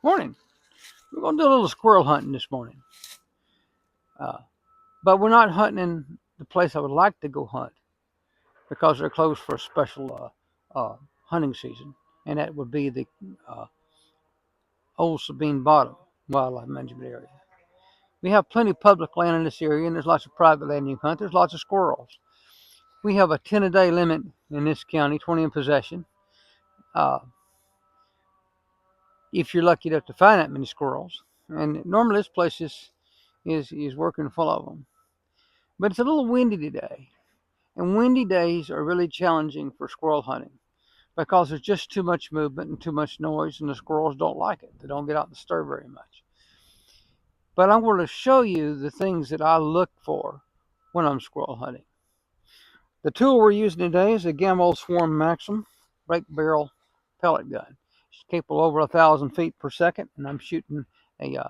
Morning. We're going to do a little squirrel hunting this morning. But we're not hunting in the place I would like to go hunt because they're closed for a special hunting season, and that would be the uh, Old Sabine Bottom Wildlife Management Area. We have plenty of public land in this area, and there's lots of private land you can hunt. There's lots of squirrels. We have a 10-a-day limit in this county, 20 in possession. Uh, if you're lucky enough to find that many squirrels, and normally this place is working full of them. But it's a little windy today, and windy days are really challenging for squirrel hunting because there's just too much movement and too much noise, and the squirrels don't like it. They don't get out and stir very much. But I'm going to show you the things that I look for when I'm squirrel hunting. The tool we're using today is a GAMO Swarm MAXXIM break barrel pellet gun. It's capable over 1,000 feet per second, and I'm shooting a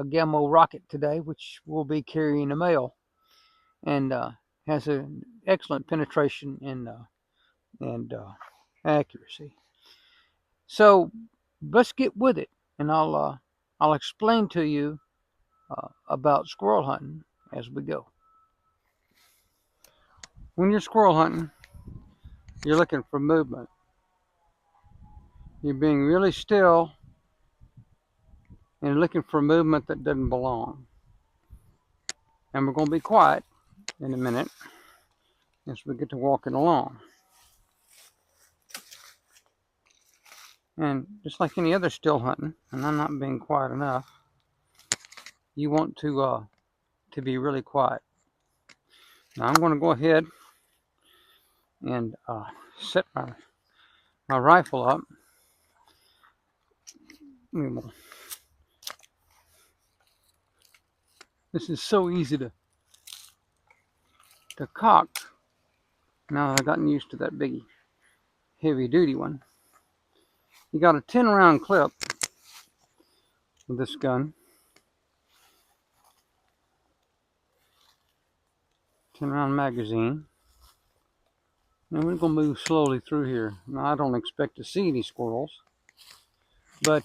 GAMO rocket today, which will be carrying a mail, and has an excellent penetration and accuracy. So let's get with it, and I'll explain to you about squirrel hunting as we go. When you're squirrel hunting, you're looking for movement. You're being really still and looking for movement that doesn't belong. And we're going to be quiet in a minute as we get to walking along. And just like any other still hunting, and I'm not being quiet enough, you want to be really quiet. Now I'm going to go ahead and set my rifle up. This is so easy to cock. Now I've gotten used to that big heavy duty one. You got a 10 round clip with this gun. 10 round magazine. And we're going to move slowly through here. Now I don't expect to see any squirrels, but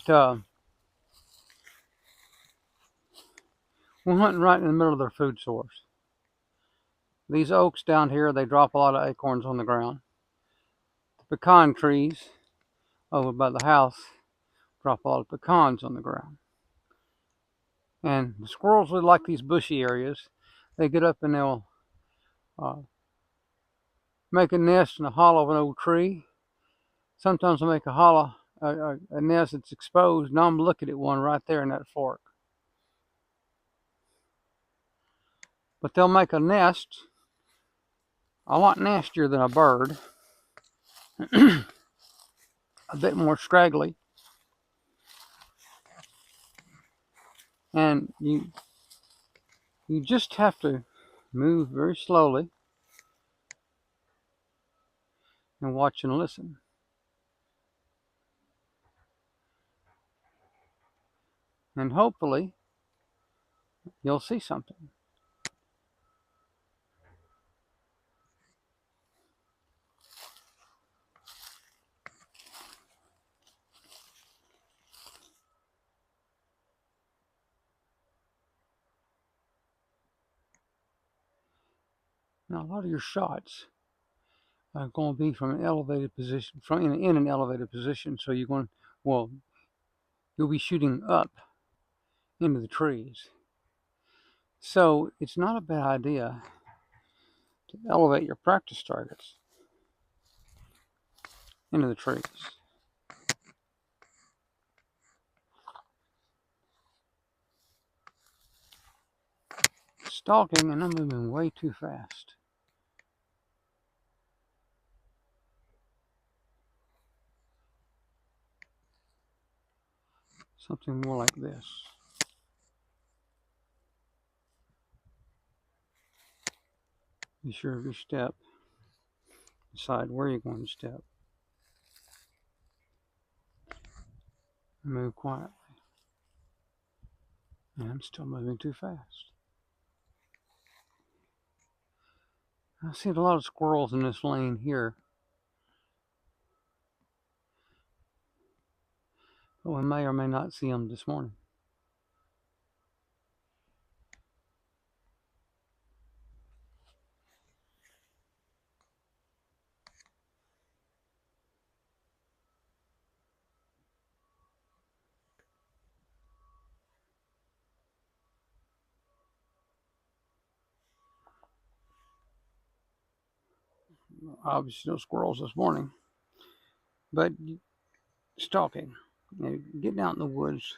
we're hunting right in the middle of their food source. These oaks down here, they drop a lot of acorns on the ground. The pecan trees over by the house drop a lot of pecans on the ground. And the squirrels really like these bushy areas. They get up and they'll make a nest in the hollow of an old tree. Sometimes they'll make a nest that's exposed. Now I'm looking at one right there in that fork. But they'll make a nest a lot nastier than a bird. A bit more scraggly. And you just have to move very slowly and watch and listen. And hopefully you'll see something. Now a lot of your shots are going to be from an elevated position, in an elevated position. So you'll be shooting up into the trees. So it's not a bad idea to elevate your practice targets into the trees. Stalking, and I'm moving way too fast. Something more like this. Be sure of your step. Decide where you're going to step. Move quietly. And I'm still moving too fast. I see a lot of squirrels in this lane here. but we may or may not see them this morning. Obviously no squirrels this morning, but stalking, getting out in the woods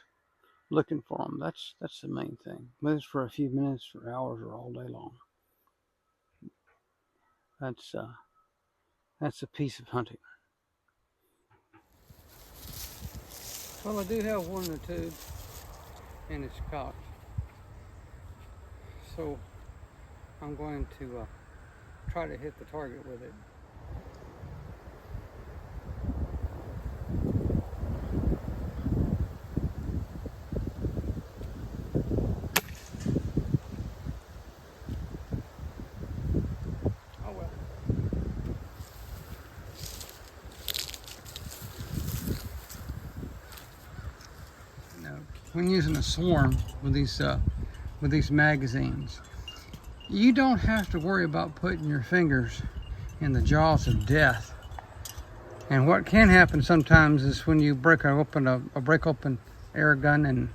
looking for them, that's the main thing. Whether it's for a few minutes or hours or all day long, that's a piece of hunting. Well, I do have one in the tube, and it's cocked, so I'm going to try to hit the target with it. Oh well. Now, when using a swarm with these magazines, you don't have to worry about putting your fingers in the jaws of death. And what can happen sometimes is when you break open air gun and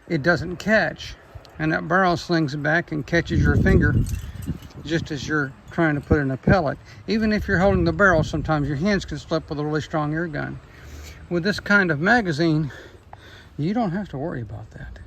it doesn't catch, and that barrel slings back and catches your finger just as you're trying to put in a pellet. Even if you're holding the barrel, sometimes your hands can slip with a really strong air gun. With this kind of magazine, you don't have to worry about that.